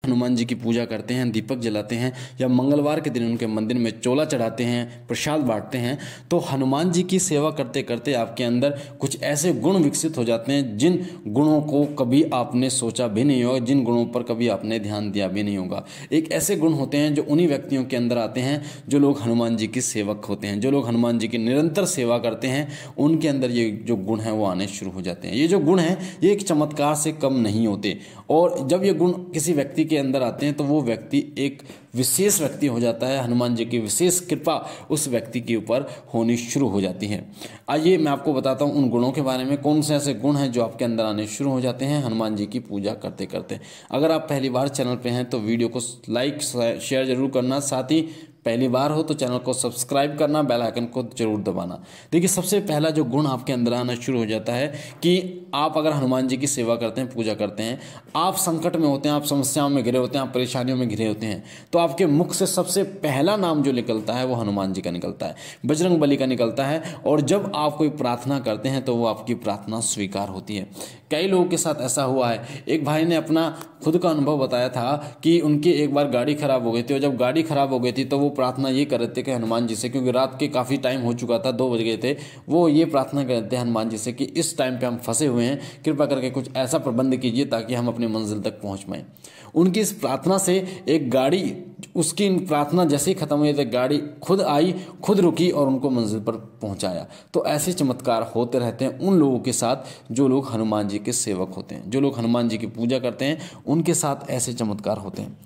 हनुमान जी की पूजा करते हैं, दीपक जलाते हैं, या मंगलवार के दिन उनके मंदिर में चोला चढ़ाते हैं, प्रसाद बांटते हैं, तो हनुमान जी की सेवा करते करते आपके अंदर कुछ ऐसे गुण विकसित हो जाते हैं जिन गुणों को कभी आपने सोचा भी नहीं होगा, जिन गुणों पर कभी आपने ध्यान दिया भी नहीं होगा। एक ऐसे गुण होते हैं जो उन्हीं व्यक्तियों के अंदर आते हैं जो लोग हनुमान जी के सेवक होते हैं, जो लोग हनुमान जी की निरंतर सेवा करते हैं, उनके अंदर ये जो गुण हैं वो आने शुरू हो जाते हैं। ये जो गुण हैं ये एक चमत्कार से कम नहीं होते, और जब ये गुण किसी व्यक्ति के अंदर आते हैं तो वो व्यक्ति एक विशेष व्यक्ति हो जाता है। हनुमान जी की विशेष कृपा उस व्यक्ति के ऊपर होनी शुरू हो जाती है। आइए मैं आपको बताता हूँ उन गुणों के बारे में, कौन से ऐसे गुण हैं जो आपके अंदर आने शुरू हो जाते हैं हनुमान जी की पूजा करते करते। अगर आप पहली बार चैनल पे हैं तो वीडियो को लाइक शेयर जरूर करना, साथ ही पहली बार हो तो चैनल को सब्सक्राइब करना, बेल आइकन को जरूर दबाना। देखिए, सबसे पहला जो गुण आपके अंदर आना शुरू हो जाता है कि आप अगर हनुमान जी की सेवा करते हैं, पूजा करते हैं, आप संकट में होते हैं, आप समस्याओं में घिरे होते हैं, आप परेशानियों में घिरे होते हैं, तो आपके मुख से सबसे पहला नाम जो निकलता है वो हनुमान जी का निकलता है, बजरंग बली का निकलता है। और जब आप कोई प्रार्थना करते हैं तो वो आपकी प्रार्थना स्वीकार होती है। कई लोगों के साथ ऐसा हुआ है। एक भाई ने अपना खुद का अनुभव बताया था कि उनकी एक बार गाड़ी खराब हो गई थी, और जब गाड़ी खराब हो गई थी तो वो प्रार्थना ये कर रहे थे कि हनुमान जी से, क्योंकि रात के काफ़ी टाइम हो चुका था, 2 बज गए थे, वो ये प्रार्थना कर रहे थे हनुमान जी से कि इस टाइम पे हम फंसे हुए हैं, कृपा करके कुछ ऐसा प्रबंध कीजिए ताकि हम अपनी मंजिल तक पहुंच पाएं। उनकी इस प्रार्थना से एक गाड़ी, उसकी प्रार्थना जैसे ही खत्म हुई तो गाड़ी खुद आई, खुद रुकी और उनको मंजिल पर पहुंचाया। तो ऐसे चमत्कार होते रहते हैं उन लोगों के साथ जो लोग हनुमान जी के सेवक होते हैं, जो लोग हनुमान जी की पूजा करते हैं, उनके साथ ऐसे चमत्कार होते हैं।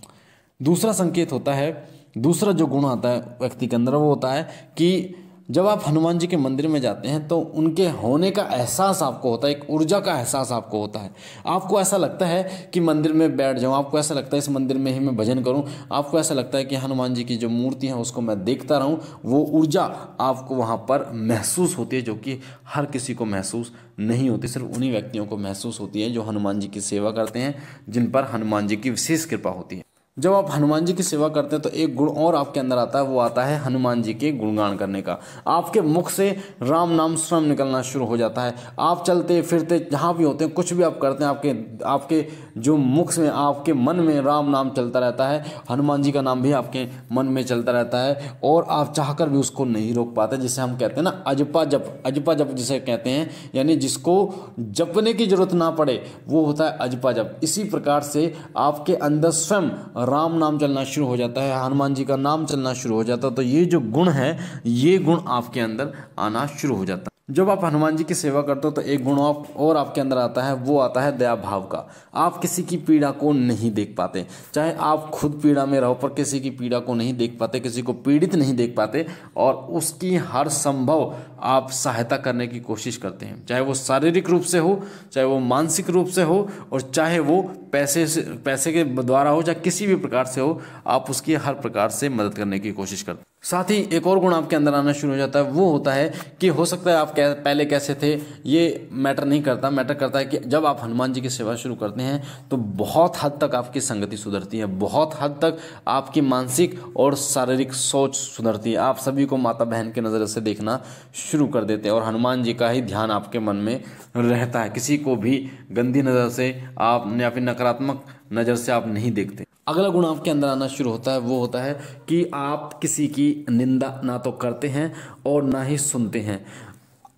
दूसरा संकेत होता है, दूसरा जो गुण आता है व्यक्ति के अंदर वो होता है कि जब आप हनुमान जी के मंदिर में जाते हैं तो उनके होने का एहसास आपको होता है, एक ऊर्जा का एहसास आपको होता है। आपको ऐसा लगता है कि मंदिर में बैठ जाऊं, आपको ऐसा लगता है इस मंदिर में ही मैं भजन करूं, आपको ऐसा लगता है कि हनुमान जी की जो मूर्ति है उसको मैं देखता रहूं। वो ऊर्जा आपको वहां पर महसूस होती है जो कि हर किसी को महसूस नहीं होती, सिर्फ उन्हीं व्यक्तियों को महसूस होती है जो हनुमान जी की सेवा करते हैं, जिन पर हनुमान जी की विशेष कृपा होती है। जब आप हनुमान जी की सेवा करते हैं तो एक गुण और आपके अंदर आता है, वो आता है हनुमान जी के गुणगान करने का। आपके मुख से राम नाम स्वयं निकलना शुरू हो जाता है। आप चलते फिरते जहाँ भी होते हैं, कुछ भी आप करते हैं, आपके जो मुख में, आपके मन में राम नाम चलता रहता है, हनुमान जी का नाम भी आपके मन में चलता रहता है, और आप चाहकर भी उसको नहीं रोक पाते। जिसे हम कहते हैं ना अजपा जप, अजपा जप जिसे कहते हैं, यानी जिसको जपने की जरूरत ना पड़े वो होता है अजपा जप। इसी प्रकार से आपके अंदर स्वयं राम नाम चलना शुरू हो जाता है, हनुमान जी का नाम चलना शुरू हो जाता है। तो ये जो गुण है, ये गुण आपके अंदर आना शुरू हो जाता है। जब आप हनुमान जी की सेवा करते हो तो एक गुण और आपके अंदर आता है, वो आता है दया भाव का। आप किसी की पीड़ा को नहीं देख पाते, चाहे आप खुद पीड़ा में रहो, पर किसी की पीड़ा को नहीं देख पाते, किसी को पीड़ित नहीं देख पाते, और उसकी हर संभव आप सहायता करने की कोशिश करते हैं, चाहे वो शारीरिक रूप से हो, चाहे वो मानसिक रूप से हो, और चाहे वो पैसे के द्वारा हो, चाहे किसी भी प्रकार से हो, आप उसकी हर प्रकार से मदद करने की कोशिश करते हैं। साथ ही एक और गुण आपके अंदर आना शुरू हो जाता है, वो होता है कि हो सकता है आप पहले कैसे थे ये मैटर नहीं करता, मैटर करता है कि जब आप हनुमान जी की सेवा शुरू करते हैं तो बहुत हद तक आपकी संगति सुधरती है, बहुत हद तक आपकी मानसिक और शारीरिक सोच सुधरती है। आप सभी को माता बहन के नज़र से देखना शुरू कर देते हैं, और हनुमान जी का ही ध्यान आपके मन में रहता है। किसी को भी गंदी नज़र से आप, या फिर नकारात्मक नज़र से आप नहीं देखते। अगला गुण आपके अंदर आना शुरू होता है, वो होता है कि आप किसी की निंदा ना तो करते हैं और ना ही सुनते हैं।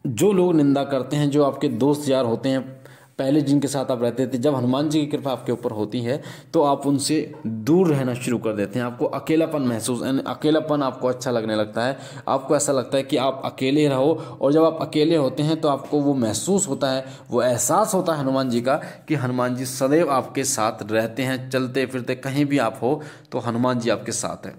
जो लोग निंदा करते हैं, जो आपके दोस्त यार होते हैं पहले जिनके साथ आप रहते थे, जब हनुमान जी की कृपा आपके ऊपर होती है तो आप उनसे दूर रहना शुरू कर देते हैं। आपको अकेलापन महसूस, यानी अकेलापन आपको अच्छा लगने लगता है। आपको ऐसा लगता है कि आप अकेले रहो, और जब आप अकेले होते हैं तो आपको वो महसूस होता है, वो एहसास होता है हनुमान जी का कि हनुमान जी सदैव आपके साथ रहते हैं। चलते फिरते कहीं भी आप हो तो हनुमान जी आपके साथ है।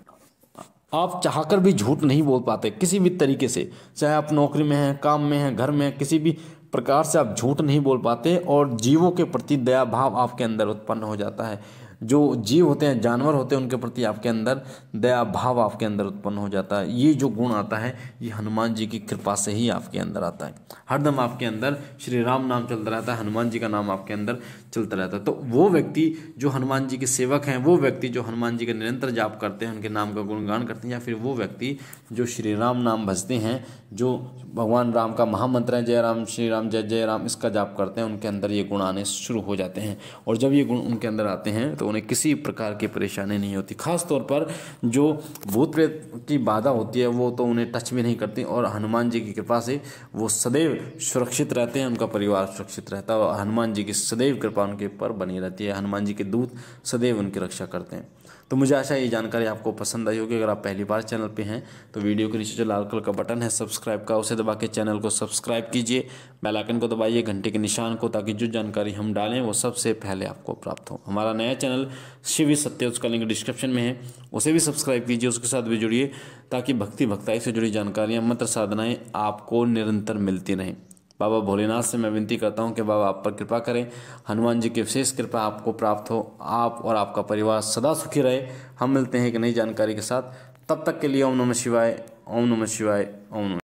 आप चाहकर भी झूठ नहीं बोल पाते किसी भी तरीके से, चाहे आप नौकरी में हैं, काम में हैं, घर में हैं, किसी भी प्रकार से आप झूठ नहीं बोल पाते, और जीवों के प्रति दया भाव आपके अंदर उत्पन्न हो जाता है। जो जीव होते हैं, जानवर होते हैं, उनके प्रति आपके अंदर दया भाव आपके अंदर उत्पन्न हो जाता है। ये जो गुण आता है ये हनुमान जी की कृपा से ही आपके अंदर आता है। हरदम आपके अंदर श्री राम नाम चलता रहता है, हनुमान जी का नाम आपके अंदर चलता रहता है। तो वो व्यक्ति जो हनुमान जी के सेवक हैं, वो व्यक्ति जो हनुमान जी का निरंतर जाप करते हैं, उनके नाम का गुणगान करते हैं, या फिर वो व्यक्ति जो श्री राम नाम भजते हैं, जो भगवान राम का महामंत्र है जय राम श्री राम जय जय राम, इसका जाप करते हैं, उनके अंदर ये गुण आने शुरू हो जाते हैं। और जब ये गुण उनके अंदर आते हैं तो उन्हें किसी प्रकार की परेशानी नहीं होती। खास तौर पर जो भूत प्रेत की बाधा होती है वो तो उन्हें टच भी नहीं करती, और हनुमान जी की कृपा से वो सदैव सुरक्षित रहते हैं, उनका परिवार सुरक्षित रहता है, और हनुमान जी की सदैव कृपा उनके ऊपर बनी रहती है। हनुमान जी के दूत सदैव उनकी रक्षा करते हैं। तो मुझे आशा है ये जानकारी आपको पसंद आई होगी। अगर आप पहली बार चैनल पे हैं तो वीडियो के नीचे जो लाल कलर का बटन है सब्सक्राइब का, उसे दबा के चैनल को सब्सक्राइब कीजिए, बेल आइकन को दबाइए, घंटे के निशान को, ताकि जो जानकारी हम डालें वो सबसे पहले आपको प्राप्त हो। हमारा नया चैनल शिव सत्य, उसका लिंक डिस्क्रिप्शन में है, उसे भी सब्सक्राइब कीजिए, उसके साथ भी जुड़िए, ताकि भक्ति भक्ताई से जुड़ी जानकारियाँ, मंत्र साधनाएँ आपको निरंतर मिलती रहें। बाबा भोलेनाथ से मैं विनती करता हूँ कि बाबा आप पर कृपा करें, हनुमान जी की विशेष कृपा आपको प्राप्त हो, आप और आपका परिवार सदा सुखी रहे। हम मिलते हैं एक नई जानकारी के साथ, तब तक के लिए ओम नमः शिवाय, ओम नमः शिवाय, ओम नमः।